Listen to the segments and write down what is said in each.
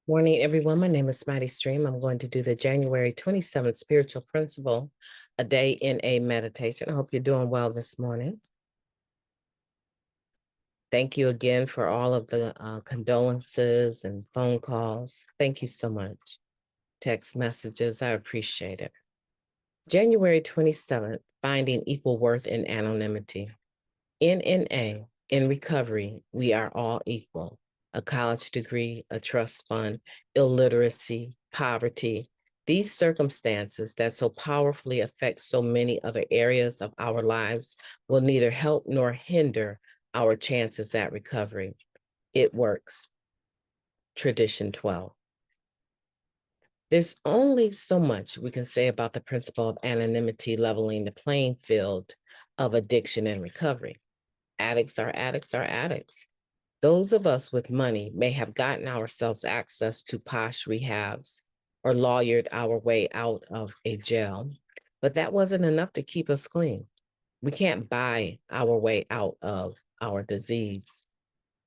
Morning, everyone. My name is MightyStream. I'm going to do the January 27th Spiritual Principle, a day in a meditation. I hope you're doing well this morning. Thank you again for all of the condolences and phone calls. Thank you so much. Text messages, I appreciate it. January 27th, Finding Equal Worth in Anonymity. In NA, in recovery, we are all equal. A college degree, a trust fund, illiteracy, poverty, these circumstances that so powerfully affect so many other areas of our lives will neither help nor hinder our chances at recovery. It works. Tradition 12. There's only so much we can say about the principle of anonymity leveling the playing field of addiction and recovery. Addicts are addicts are addicts. Those of us with money may have gotten ourselves access to posh rehabs or lawyered our way out of a jail, but that wasn't enough to keep us clean. We can't buy our way out of our disease.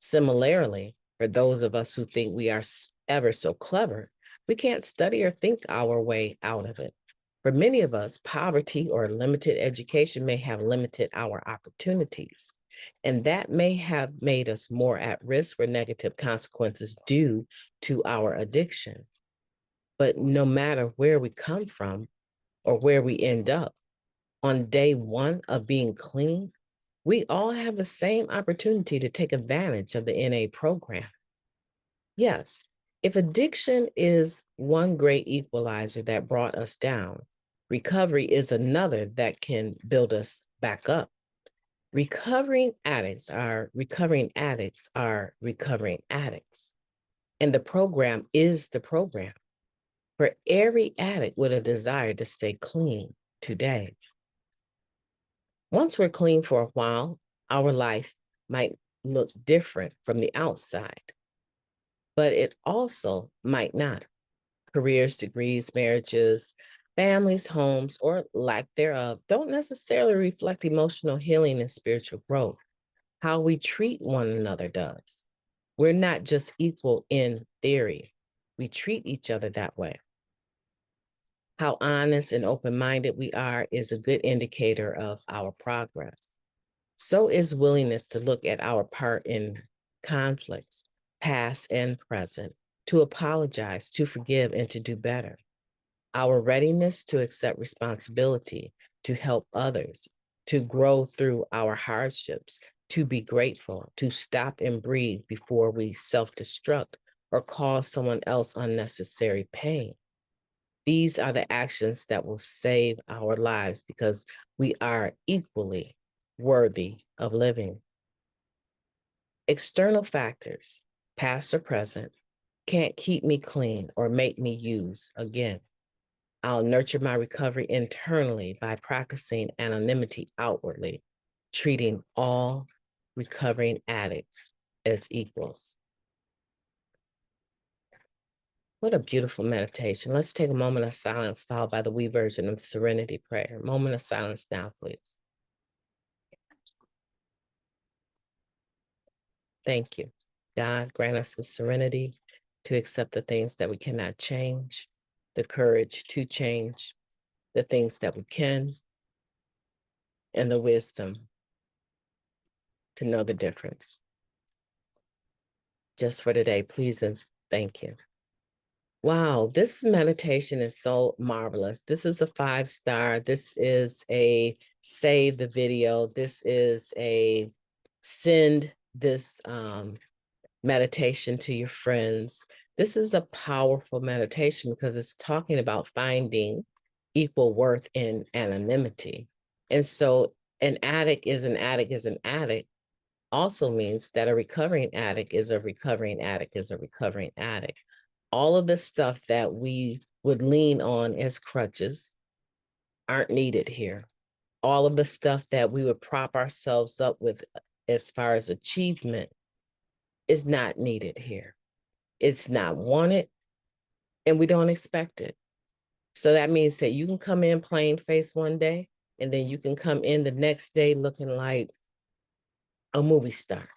Similarly, for those of us who think we are ever so clever, we can't study or think our way out of it. For many of us, poverty or limited education may have limited our opportunities. And that may have made us more at risk for negative consequences due to our addiction. But no matter where we come from or where we end up, on day one of being clean, we all have the same opportunity to take advantage of the NA program. Yes, if addiction is one great equalizer that brought us down, recovery is another that can build us back up. Recovering addicts are recovering addicts are recovering addicts. And the program is the program for every addict with a desire to stay clean today. Once we're clean for a while, our life might look different from the outside, but it also might not. Careers, degrees, marriages, families, homes, or lack thereof don't necessarily reflect emotional healing and spiritual growth. How we treat one another does. We're not just equal in theory. We treat each other that way. How honest and open-minded we are is a good indicator of our progress. So is willingness to look at our part in conflicts, past and present, to apologize, to forgive, and to do better. Our readiness to accept responsibility, to help others, to grow through our hardships, to be grateful, to stop and breathe before we self-destruct or cause someone else unnecessary pain. These are the actions that will save our lives because we are equally worthy of living. External factors, past or present, can't keep me clean or make me use again. I'll nurture my recovery internally by practicing anonymity outwardly, treating all recovering addicts as equals. What a beautiful meditation. Let's take a moment of silence followed by the wee version of the Serenity Prayer. Moment of silence now, please. Thank you. God, grant us the serenity to accept the things that we cannot change, the courage to change the things that we can, and the wisdom to know the difference. Just for today, please and thank you. Wow, this meditation is so marvelous. This is a 5-star. This is a save the video. This is a send this meditation to your friends. This is a powerful meditation because it's talking about finding equal worth in anonymity. And so an addict is an addict is an addict also means that a recovering addict is a recovering addict is a recovering addict. All of the stuff that we would lean on as crutches aren't needed here. All of the stuff that we would prop ourselves up with as far as achievement is not needed here. It's not wanted, and we don't expect it. So that means that you can come in plain face one day, and then you can come in the next day looking like a movie star.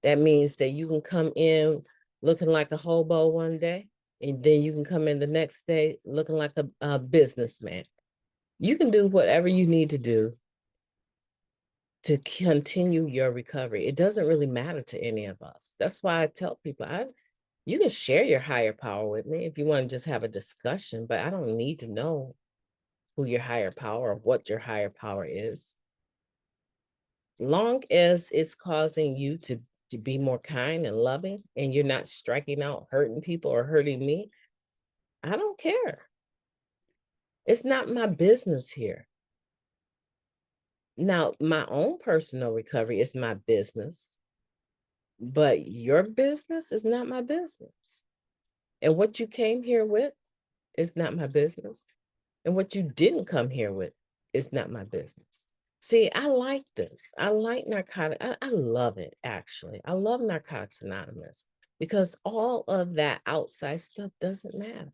That means that you can come in looking like a hobo one day, and then you can come in the next day looking like a businessman. You can do whatever you need to do to continue your recovery. It doesn't really matter to any of us. That's why I tell people, you can share your higher power with me if you want to just have a discussion, but I don't need to know who your higher power or what your higher power is. Long as it's causing you to be more kind and loving, and you're not striking out, hurting people or hurting me, I don't care. It's not my business here. Now, my own personal recovery is my business, but your business is not my business. And what you came here with is not my business. And what you didn't come here with is not my business. See, I like this. I like narcotics. I love it, actually. I love Narcotics Anonymous because all of that outside stuff doesn't matter.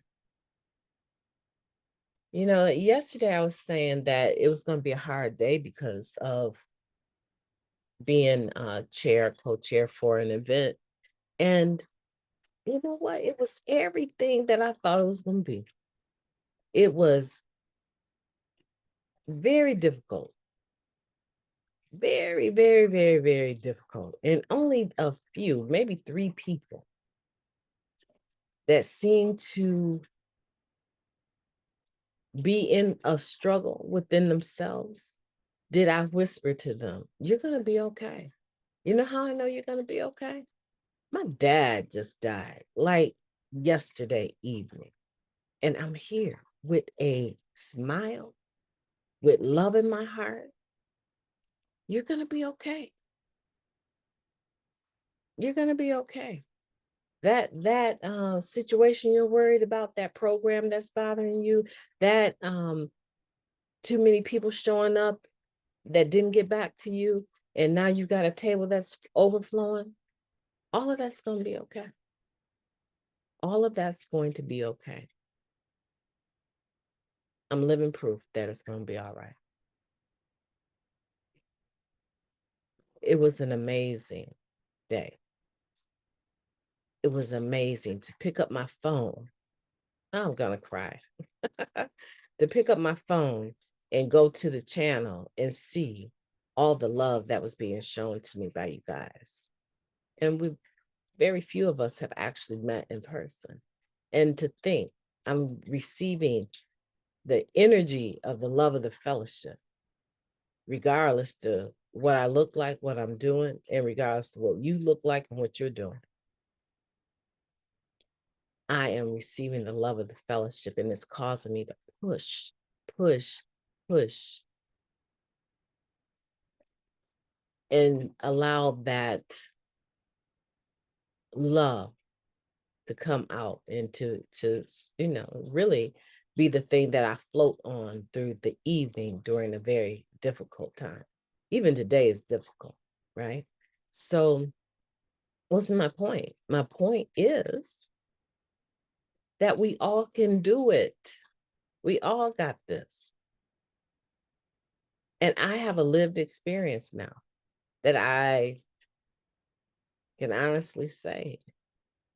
You know, yesterday I was saying that it was going to be a hard day because of being co-chair for an event. And you know what? It was everything that I thought it was going to be. It was very difficult. Very, very, very, very difficult. And only a few, maybe 3 people that seemed to be in a struggle within themselves, did I whisper to them, you're going to be okay. You know how I know you're going to be okay? My dad just died like yesterday evening. And I'm here with a smile, with love in my heart. You're going to be okay. You're going to be okay. That situation you're worried about, that program that's bothering you, that too many people showing up that didn't get back to you, and now you got a table that's overflowing, all of that's going to be okay. All of that's going to be okay. I'm living proof that it's going to be all right. It was an amazing day. It was amazing to pick up my phone. I'm going to cry. To pick up my phone and go to the channel and see all the love that was being shown to me by you guys. And very few of us have actually met in person. And to think I'm receiving the energy of the love of the fellowship, regardless to what I look like, what I'm doing, and regardless to what you look like and what you're doing. I am receiving the love of the fellowship, and it's causing me to push, push, push, and allow that love to come out and to really be the thing that I float on through the evening during a very difficult time. Even today is difficult, right? So what's my point? My point is that we all can do it. We all got this. And I have a lived experience now that I can honestly say,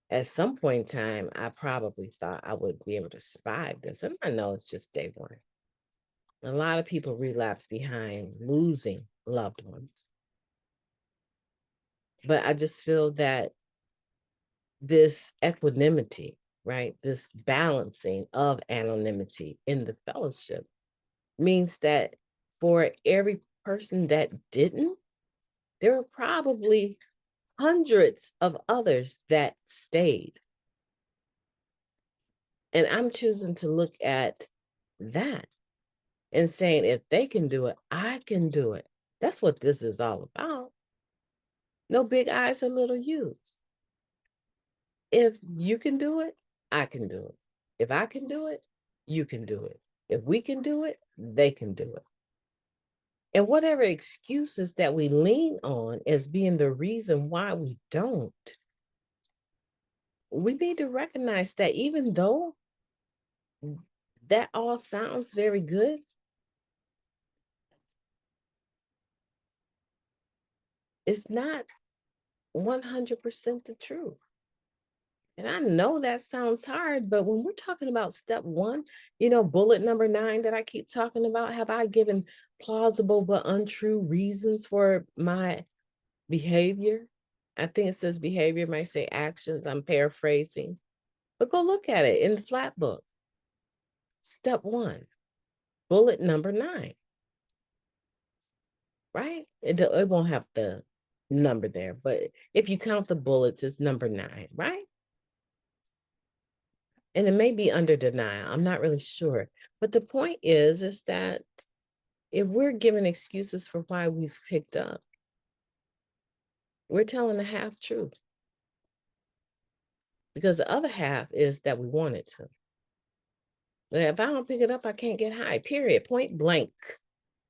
at some point in time, I probably thought I would be able to survive this. And I know it's just day one. A lot of people relapse behind losing loved ones. But I just feel that this equanimity, right, this balancing of anonymity in the fellowship means that for every person that didn't, there are probably hundreds of others that stayed. And I'm choosing to look at that and saying, if they can do it, I can do it. That's what this is all about. No big I's or little U's. If you can do it, I can do it. If I can do it, you can do it. If we can do it, they can do it. And whatever excuses that we lean on as being the reason why we don't, we need to recognize that even though that all sounds very good, it's not 100% the truth. And I know that sounds hard, but when we're talking about step one, bullet number 9 that I keep talking about, have I given plausible but untrue reasons for my behavior? I think it says behavior, it might say actions. I'm paraphrasing, but go look at it in the flat book. Step 1, bullet number 9, right? It won't have the number there, but if you count the bullets, it's number 9, right? And it may be under denial. I'm not really sure. But the point is that if we're giving excuses for why we've picked up, we're telling the half truth. Because the other half is that we wanted to. But if I don't pick it up, I can't get high, period, point blank.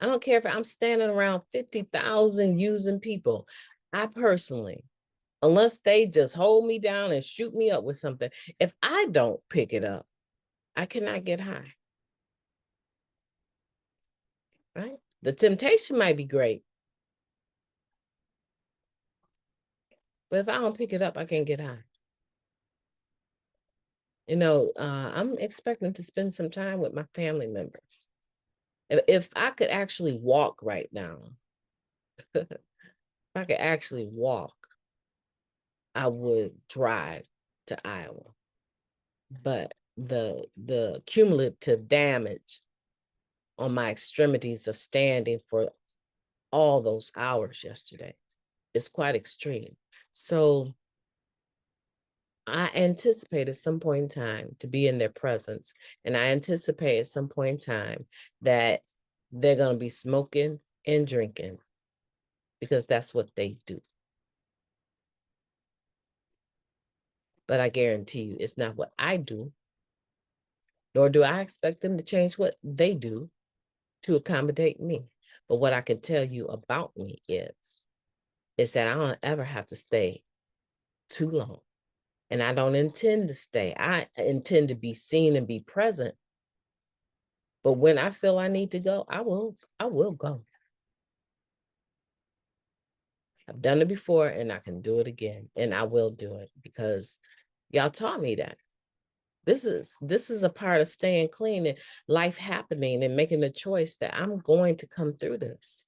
I don't care if I'm standing around 50,000 using people. I personally, unless they just hold me down and shoot me up with something, if I don't pick it up, I cannot get high. Right? The temptation might be great, but if I don't pick it up, I can't get high. I'm expecting to spend some time with my family members. If I could actually walk right now, if I could actually walk, I would drive to Iowa. But the cumulative damage on my extremities of standing for all those hours yesterday is quite extreme. So I anticipate at some point in time to be in their presence. And I anticipate at some point in time that they're going to be smoking and drinking because that's what they do. But I guarantee you, it's not what I do, nor do I expect them to change what they do to accommodate me. But what I can tell you about me is that I don't ever have to stay too long. And I don't intend to stay. I intend to be seen and be present. But when I feel I need to go, I will go. I've done it before and I can do it again. And I will do it because y'all taught me that. This is a part of staying clean and life happening and making a choice that I'm going to come through this.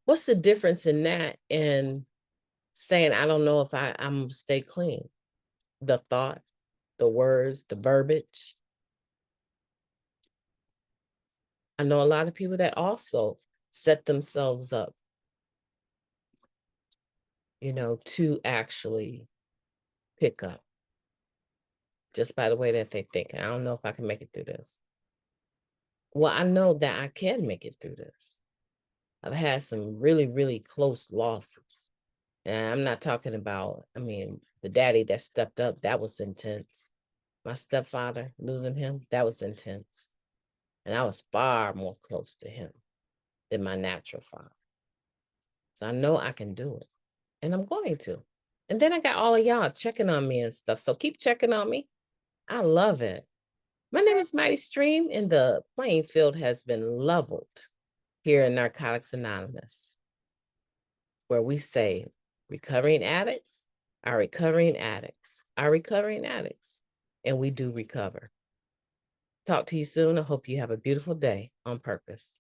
What's the difference in that and saying, I don't know if I'm gonna stay clean? The thought, the words, the verbiage. I know a lot of people that also set themselves up, to actually pick up just by the way that they think. I don't know if I can make it through this. Well, I know that I can make it through this. I've had some really, really close losses. And I'm not talking about, the daddy that stepped up, that was intense. My stepfather, losing him, that was intense. And I was far more close to him than my natural father. So I know I can do it. And I'm going to. And then I got all of y'all checking on me and stuff. So keep checking on me. I love it. My name is MightyStream, and the playing field has been leveled here in Narcotics Anonymous, where we say recovering addicts are recovering addicts, are recovering addicts, and we do recover. Talk to you soon. I hope you have a beautiful day on purpose.